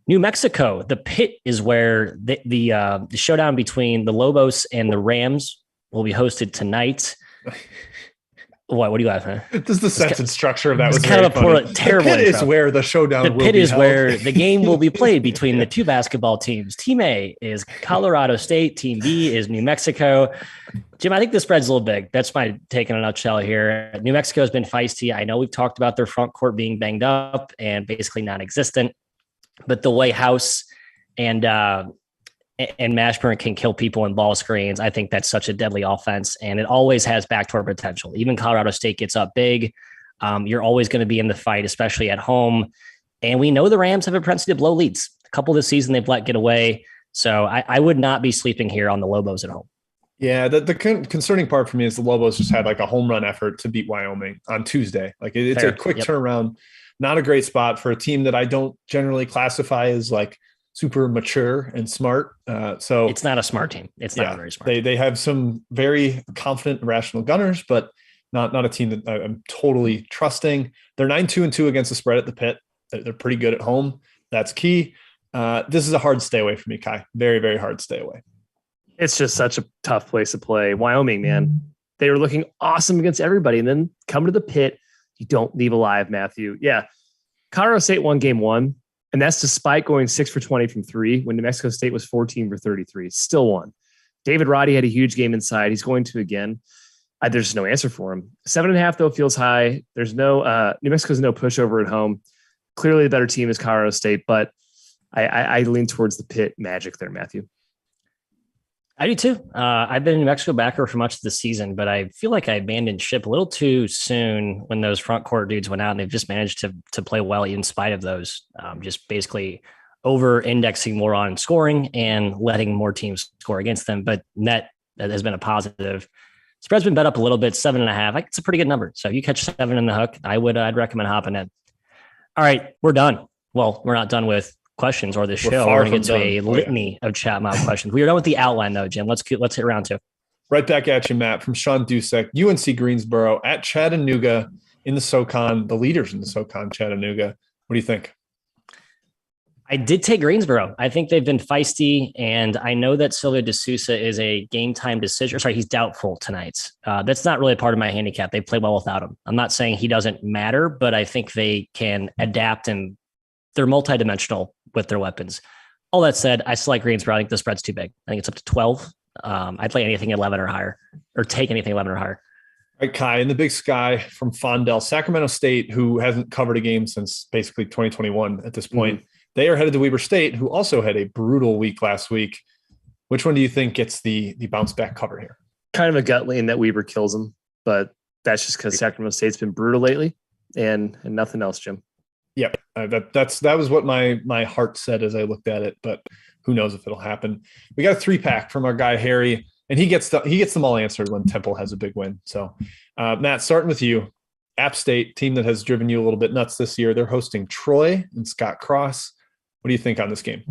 New Mexico, the pit is where the showdown between the Lobos and the Rams will be hosted tonight. What do you have? Huh? This is the sentence structure of that. Was kind of a terrible. The pit is where the showdown. The pit is where the game will be played between the two basketball teams. Team A is Colorado State. Team B is New Mexico. Jim, I think the spread's a little big. That's my take in a nutshell here. New Mexico has been feisty. I know we've talked about their front court being banged up and basically non-existent, but the way House and Mashburn can kill people in ball screens, I think that's such a deadly offense, and it always has backdoor potential. Even Colorado State gets up big. You're always going to be in the fight, especially at home. And we know the Rams have a propensity to blow leads. A couple this season they've let get away. So I would not be sleeping here on the Lobos at home. Yeah, the concerning part for me is the Lobos just had like a home run effort to beat Wyoming on Tuesday. Like it's a quick turnaround, not a great spot for a team that I don't generally classify as like super mature and smart. So it's not a smart team. It's not very smart. They have some very confident, rational gunners, but not a team that I'm totally trusting. They're 9-2-2 against the spread at the pit. They're pretty good at home. That's key. This is a hard stay away for me, Kai. Very, very hard stay away. It's just such a tough place to play. Wyoming, man, they were looking awesome against everybody. And then come to the pit. You don't leave alive, Matthew. Yeah. Colorado State won game 1. And that's despite going 6 for 20 from 3 when New Mexico State was 14 for 33. Still won. David Roddy had a huge game inside. He's going to again. There's no answer for him. 7.5 though feels high. There's no New Mexico's no pushover at home. Clearly the better team is Colorado State, but I lean towards the pit magic there, Matthew. I do too. I've been a New Mexico backer for much of the season, but I feel like I abandoned ship a little too soon when those front court dudes went out, and they've just managed to play well in spite of those. Just basically over-indexing more on scoring and letting more teams score against them. But net that has been a positive. Spread's been bet up a little bit, 7.5. It's a pretty good number. So if you catch 7 in the hook, I'd recommend hopping in. All right, we're done. Well, we're not done with questions or the show. We're going to get to a litany of chat mob questions. We are done with the outline though, Jim. Let's hit round 2. Right back at you, Matt, from Sean Dusek, UNC Greensboro at Chattanooga in the SoCon, the leaders in the SoCon, Chattanooga. What do you think? I did take Greensboro. I think they've been feisty, and I know that Silvio De Sousa is a game time decision. Sorry, he's doubtful tonight. That's not really a part of my handicap. They play well without him. I'm not saying he doesn't matter, but I think they can adapt, and they're multidimensional with their weapons. All that said, I still like Greensboro. I think the spread's too big. I think it's up to 12. I'd play anything 11 or higher, or take anything 11 or higher. Right, Kai, in the Big Sky from Fondell, Sacramento State, who hasn't covered a game since basically 2021 at this point. They are headed to Weber State, who also had a brutal week last week. Which one do you think gets the bounce back cover here? Kind of a gut lean that Weber kills them, but that's just because Sacramento State's been brutal lately and nothing else, Jim. Yep, that was what my heart said as I looked at it, but who knows if it'll happen. We got a 3-pack from our guy Harry, and he gets them all answered when Temple has a big win. So, Matt, starting with you, App State, team that has driven you a little bit nuts this year. They're hosting Troy and Scott Cross. What do you think on this game?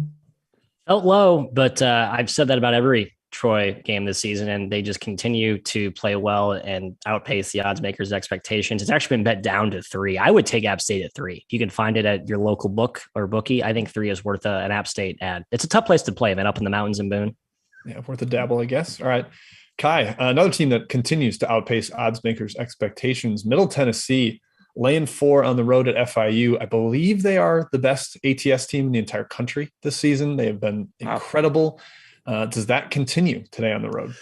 Felt low, but I've said that about every Troy game this season, and they just continue to play well and outpace the odds makers' expectations. It's actually been bet down to 3. I would take App State at 3. If you can find it at your local book or bookie, I think 3 is worth an App State ad. It's a tough place to play, man, up in the mountains in Boone. Yeah, worth a dabble, I guess. All right. Kai, another team that continues to outpace odds makers' expectations, Middle Tennessee, laying 4 on the road at FIU. I believe they are the best ATS team in the entire country this season. They have been incredible. Does that continue today on the road?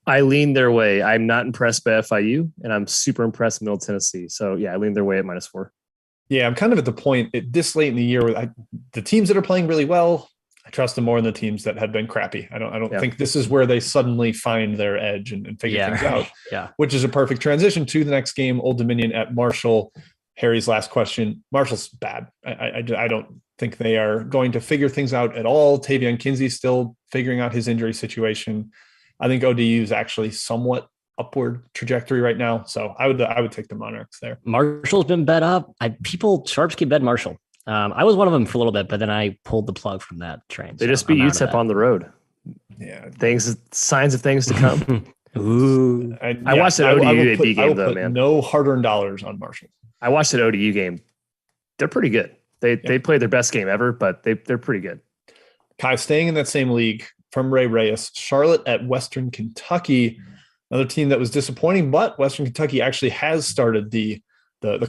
I lean their way. I'm not impressed by FIU, and I'm super impressed with Middle Tennessee. So, yeah, I lean their way at -4. Yeah, I'm kind of at the point this late in the year where the teams that are playing really well, I trust them more than the teams that have been crappy. I don't think this is where they suddenly find their edge and figure things out. Yeah, which is a perfect transition to the next game, Old Dominion at Marshall. Harry's last question. Marshall's bad. I don't think they are going to figure things out at all. Tavion Kinsey's still figuring out his injury situation. I think ODU is actually somewhat upward trajectory right now. So I would take the Monarchs there. Marshall's been bet up. Sharps keep bet Marshall. I was one of them for a little bit, but then I pulled the plug from that train. They just beat UTEP on the road. Yeah, signs of things to come. Ooh, I watched that ODU game though, man. No hard-earned dollars on Marshall. I watched that ODU game. They're pretty good. They played their best game ever, but they're pretty good. Kai, staying in that same league from Ray Reyes, Charlotte at Western Kentucky, another team that was disappointing, but Western Kentucky actually has started the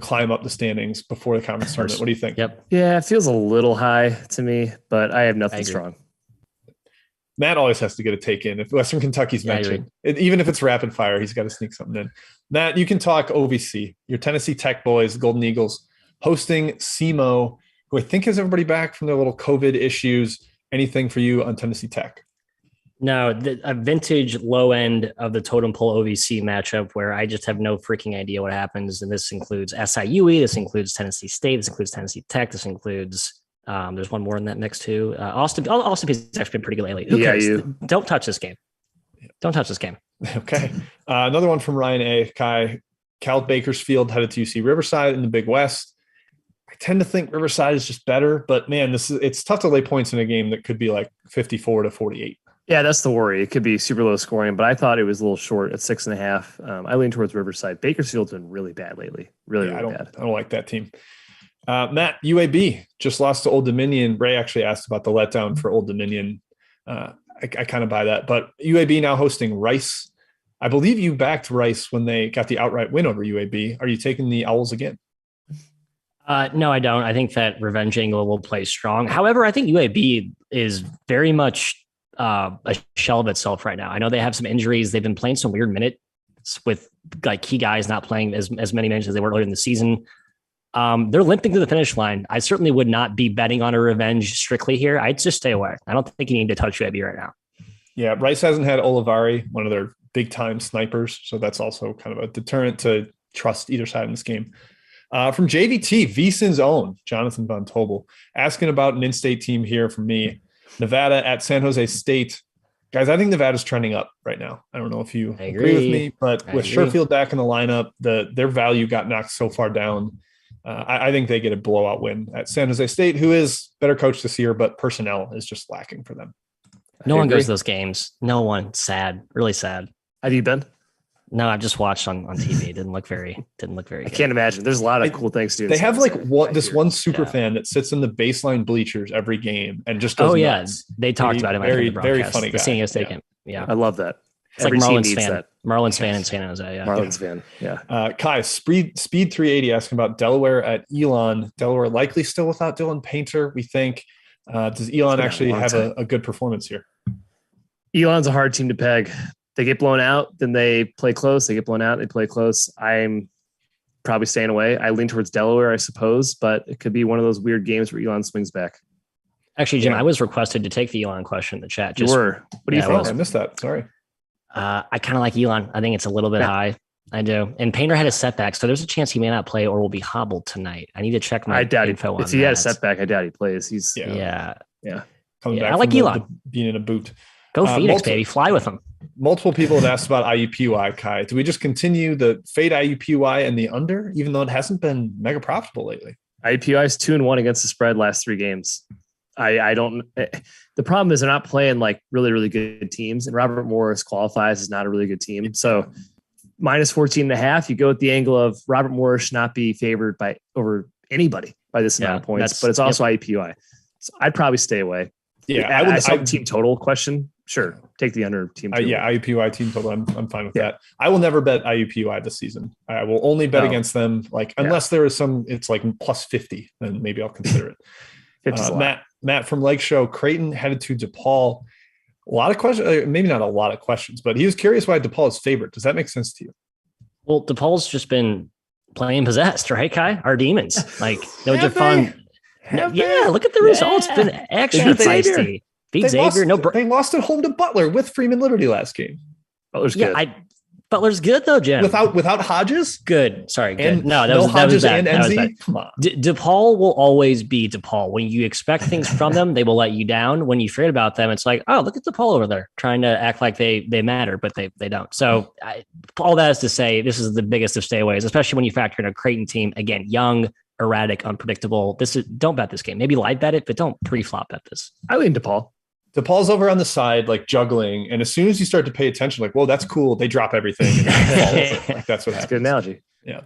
climb up the standings before the conference tournament. What do you think? Yep. Yeah, it feels a little high to me, but I have nothing strong. Matt always has to get a take in. If Western Kentucky's mentioned, even if it's rapid fire, he's got to sneak something in. Matt, you can talk OVC. Your Tennessee Tech boys, Golden Eagles, hosting SEMO, who I think has everybody back from their little COVID issues. Anything for you on Tennessee Tech? No, a vintage low end of the totem pole OVC matchup where I just have no freaking idea what happens. And this includes SIUE, this includes Tennessee State, this includes Tennessee Tech, this includes there's one more in that mix too. Austin Peay's actually been pretty good lately. Who cares? Don't touch this game. Don't touch this game. Okay. Another one from Ryan A. Kai, Cal Bakersfield headed to UC Riverside in the Big West. I tend to think Riverside is just better, but man, it's tough to lay points in a game that could be like 54-48. Yeah, that's the worry. It could be super low scoring, but I thought it was a little short at 6.5. I lean towards Riverside. Bakersfield's been really bad lately. Really bad. I don't like that team. Matt, UAB just lost to Old Dominion. Ray actually asked about the letdown for Old Dominion. I kind of buy that, but UAB now hosting Rice. I believe you backed Rice when they got the outright win over UAB. Are you taking the Owls again? No, I don't. I think that revenge angle will play strong. However, I think UAB is very much a shell of itself right now. I know they have some injuries. They've been playing some weird minutes with like key guys not playing as many minutes as they were earlier in the season. They're limping to the finish line. I certainly would not be betting on a revenge strictly here. I'd just stay away. I don't think you need to touch UAB right now. Yeah, Rice hasn't had Olivari, one of their big time snipers. So that's also kind of a deterrent to trust either side in this game. From JVT, VSiN's own Jonathan Von Tobel, asking about an in-state team here from me. Nevada at San Jose State. Guys, I think Nevada's trending up right now. I don't know if you agree with me, but with Sherfield back in the lineup, their value got knocked so far down. I think they get a blowout win at San Jose State, who is better coached this year, but personnel is just lacking for them. No one goes to those games. No one. Sad. Really sad. Have you been? No, I've just watched on TV. Didn't look very I can't imagine. There's a lot of cool things to do. They have like this one super fan that sits in the baseline bleachers every game and just goes nuts. They talked about him. Very funny guy. The San Jose game. Yeah. I love that. It's every like Marlins fan. Marlins fan in San Jose. Yeah. Marlins fan. Yeah. Kai, Speed 380 asking about Delaware at Elon. Delaware likely still without Dylan Painter, we think. Does Elon actually have a good performance here? Elon's a hard team to peg. They get blown out, then they play close. They get blown out, they play close. I'm probably staying away. I lean towards Delaware, I suppose, but it could be one of those weird games where Elon swings back. Actually, Jim, I was requested to take the Elon question in the chat. You were. What do you think? I missed that. Sorry. I kind of like Elon. I think it's a little bit high. I do. And Painter had a setback, so there's a chance he may not play or will be hobbled tonight. I need to check my info on that. If he had a setback, I doubt he plays. He's yeah. Coming back. I like Elon being in a boot. Go Phoenix, baby. Fly with him. Multiple people have asked about IUPUI, Kai. Do we just continue the fade IUPUI and the under, even though it hasn't been mega profitable lately? IUPUI is 2-1 against the spread last 3 games. I don't. The problem is they're not playing like really, really good teams, and Robert Morris qualifies as not a really good team. So minus 14.5, you go with the angle of Robert Morris should not be favored by over anybody by this amount of points, but it's also IUPUI. So I'd probably stay away. Yeah, I saw the team total question. Sure, take the under team total. IUPUI team total. I'm fine with that. I will never bet IUPUI this season. I will only bet against them, unless there is some. It's like plus 50, then maybe I'll consider it. Matt from Lake Show, Creighton headed to DePaul. A lot of questions, maybe not a lot of questions, but he was curious why DePaul is favorite. Does that make sense to you? Well, DePaul's just been playing possessed, right, Kai? Our demons. Like, no fun. Yeah, look at the results. It's been actually feisty. Beat Xavier. They lost at home to Butler with Freeman Liberty last game. Butler's good. Butler's good though, Jim. Without Hodges? Good. Sorry. Good. That was Hodges and NZ? Come on. DePaul will always be DePaul. When you expect things from them, they will let you down. When you forget about them, it's like, oh, look at DePaul over there trying to act like they matter, but they don't. So all that is to say, this is the biggest of stayaways, especially when you factor in a Creighton team. Again, young, erratic, unpredictable. Don't bet this game. Maybe live bet it, but don't pre-flop bet this. I lean DePaul. DePaul's over on the side, like juggling. And as soon as you start to pay attention, like, whoa, that's cool. They drop everything. Like, that's what happens. Good analogy. Yeah.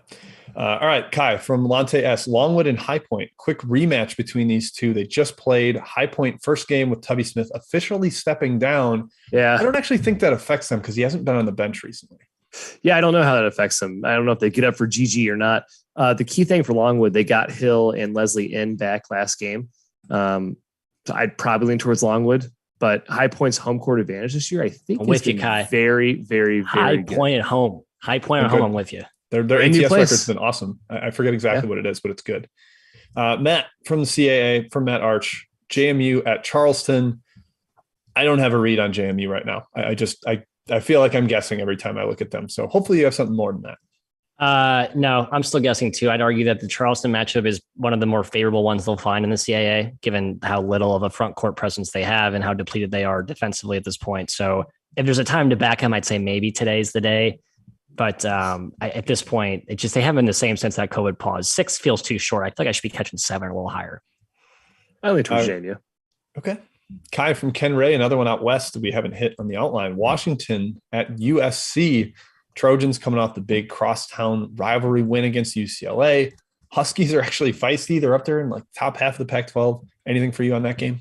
All right. Kai from Lante S. Longwood and High Point. Quick rematch between these two. They just played. High Point first game with Tubby Smith officially stepping down. Yeah. I don't actually think that affects them because he hasn't been on the bench recently. Yeah, I don't know how that affects them. I don't know if they get up for GG or not. The key thing for Longwood, they got Hill and Leslie in back last game. So I'd probably lean towards Longwood. But High Point's home court advantage this year, I think, I'm with you, Kai. Very, very, very High good. Point at home. High Point at home. I'm with you. Their ATS record's been awesome. I forget exactly what it is, but it's good. Matt from the CAA, from Matt Arch, JMU at Charleston. I don't have a read on JMU right now. I feel like I'm guessing every time I look at them. So hopefully you have something more than that. No, I'm still guessing too. I'd argue that the Charleston matchup is one of the more favorable ones they'll find in the CAA, given how little of a front court presence they have and how depleted they are defensively at this point. So if there's a time to back them, I'd say maybe today's the day. But at this point, they haven't been the same since that COVID pause. 6 feels too short. I feel like I should be catching 7 or a little higher. I lean towards Virginia. Okay. Kai from Ken Ray, another one out west that we haven't hit on the outline. Washington at USC. Trojans coming off the big crosstown rivalry win against UCLA. Huskies are actually feisty. They're up there in like top half of the Pac-12. Anything for you on that game?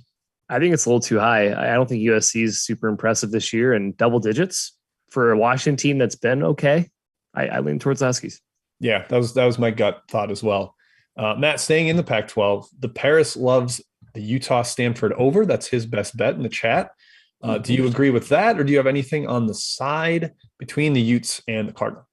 I think it's a little too high. I don't think USC is super impressive this year, and double digits for a Washington team that's been okay. I lean towards the Huskies. Yeah, that was my gut thought as well. Matt, staying in the Pac-12, the Paris loves the Utah Stanford over. That's his best bet in the chat. Do you agree with that, or do you have anything on the side between the Utes and the Cardinal?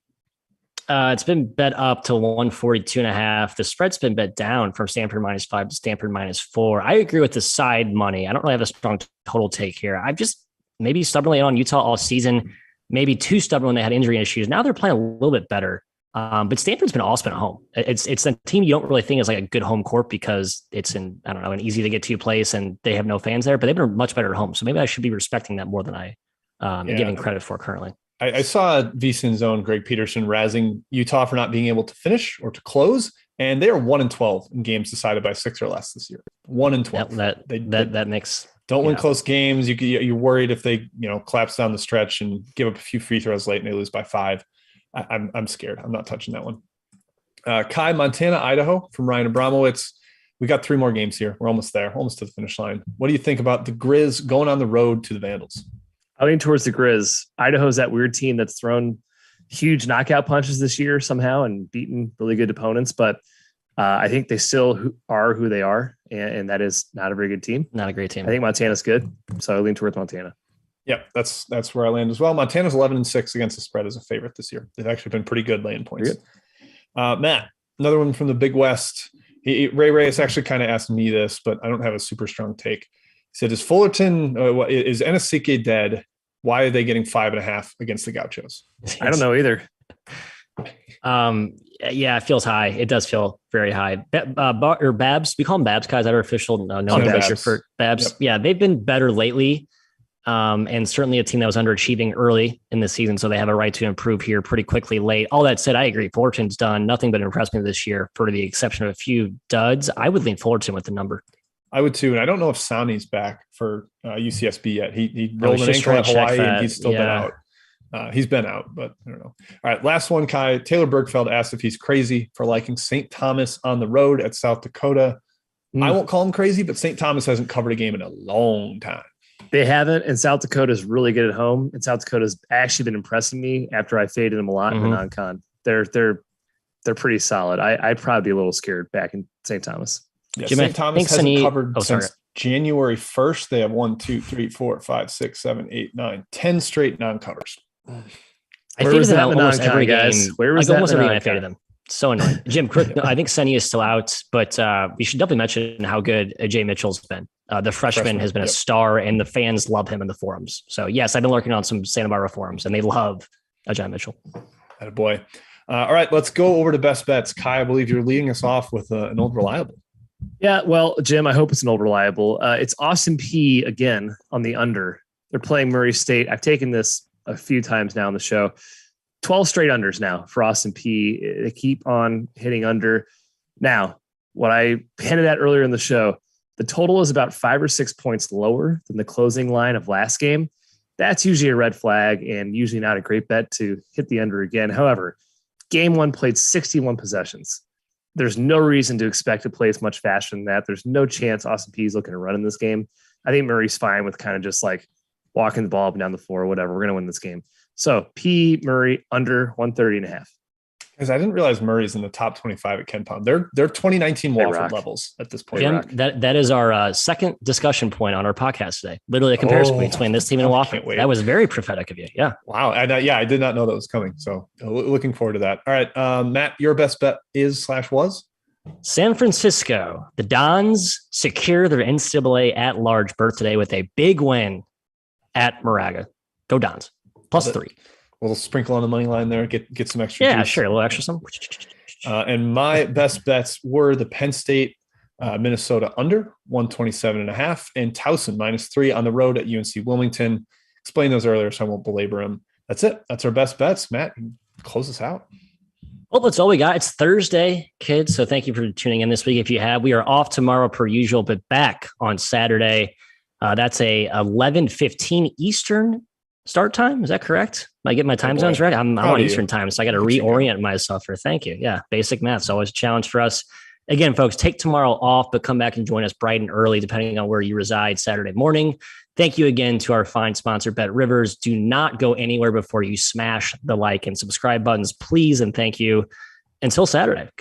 It's been bet up to 142.5. The spread's been bet down from Stanford -5 to Stanford -4. I agree with the side money. I don't really have a strong total take here. I've just maybe stubbornly on Utah all season, maybe too stubborn when they had injury issues. Now they're playing a little bit better. But Stanford's been awesome at home. It's a team you don't really think is like a good home court because it's in, I don't know, an easy to get to place and they have no fans there, but they've been much better at home. So maybe I should be respecting that more than I am giving credit for currently. I saw VSiN's own Greg Peterson razzing Utah for not being able to finish or to close, and they are 1-12 in games decided by 6 or less this year. 1-12. That makes don't win close games. You're worried if they collapse down the stretch and give up a few free throws late and they lose by 5. I'm scared. I'm not touching that one. Kai, Montana, Idaho from Ryan Abramowitz. We got 3 more games here. We're almost there, almost to the finish line. What do you think about the Grizz going on the road to the Vandals? I lean towards the Grizz. Idaho's that weird team that's thrown huge knockout punches this year somehow and beaten really good opponents, but I think they still are who they are, and that is not a very good team. Not a great team. I think Montana's good, so I lean towards Montana. Yep, that's where I land as well. Montana's 11-6 against the spread as a favorite this year. They've actually been pretty good laying points. Matt, another one from the Big West. Ray Reyes actually kind of asked me this, but I don't have a super strong take. He said, is Enrique dead? Why are they getting 5.5 against the Gauchos? I don't know either. Yeah, it feels high. It does feel very high. Or Babs, we call them Babs, guys. That are official. No, Babs. For Babs. Yep. Yeah, they've been better lately. And certainly a team that was underachieving early in the season. So they have a right to improve here pretty quickly late. All that said, I agree. Fullerton's done nothing but impress me this year for the exception of a few duds. I would lean Fullerton with the number. I would too. And I don't know if Sani's back for UCSB yet. He rolled an ankle at Hawaii and he's still been out. He's been out, but I don't know. All right. Last one, Kai. Taylor Bergfeld asked if he's crazy for liking St. Thomas on the road at South Dakota. I won't call him crazy, but St. Thomas hasn't covered a game in a long time. They haven't, and South Dakota's really good at home. And South Dakota's actually been impressing me after I faded them a lot in the non-con. They're pretty solid. I'd probably be a little scared back in St. Thomas. Yeah, St. Thomas hasn't covered since January 1st. They have 1, 2, 3, 4, 5, 6, 7, 8, 9, 10 straight non-covers. I faded them almost every game. Where was that? Almost every game I faded them. So annoying. Jim, I think Senny is still out, but we should definitely mention how good Jay Mitchell's been. The freshman has been a star, and the fans love him in the forums. So, yes, I've been lurking on some Santa Barbara forums, and they love Jay Mitchell. Attaboy. All right, let's go over to best bets. Kai, I believe you're leading us off with an old reliable. Yeah, well, Jim, I hope it's an old reliable. It's Austin Peay again on the under. They're playing Murray State. I've taken this a few times now on the show. 12 straight unders now for Austin Peay. They keep on hitting under. Now, what I hinted at earlier in the show, the total is about 5 or 6 points lower than the closing line of last game. That's usually a red flag and usually not a great bet to hit the under again. However, game one played 61 possessions. There's no reason to expect to play as much faster than that. There's no chance Austin Peay is looking to run in this game. I think Murray's fine with kind of just like walking the ball up and down the floor, whatever. We're going to win this game. So P Murray under 130.5. Because I didn't realize Murray's in the top 25 at KenPom. They're 2019 Wofford levels at this point. Jim, that is our second discussion point on our podcast today. Literally a comparison between this team and Wofford. That was very prophetic of you. Yeah. Wow. I did not know that was coming. So looking forward to that. All right, Matt, your best bet is/was? San Francisco. The Dons secure their NCAA at-large berth today with a big win at Moraga. Go Dons. +3. A little sprinkle on the money line there. Get some extra. Yeah, juice. sure. A little extra some. And my best bets were the Penn State, Minnesota under 127.5 and Towson -3 on the road at UNC Wilmington. Explained those earlier, so I won't belabor them. That's it. That's our best bets. Matt, close us out. Well, that's all we got. It's Thursday, kids. So thank you for tuning in this week. If you have, we are off tomorrow per usual, but back on Saturday. That's a 11:15 Eastern start time. Is that correct? Am I getting my time zones right? I'm on Eastern time, so I got to reorient myself for thank you. Yeah, basic math's always a challenge for us. Again, folks, take tomorrow off, but come back and join us bright and early, depending on where you reside Saturday morning. Thank you again to our fine sponsor, BetRivers. Do not go anywhere before you smash the like and subscribe buttons, please, and thank you. Until Saturday. Good luck.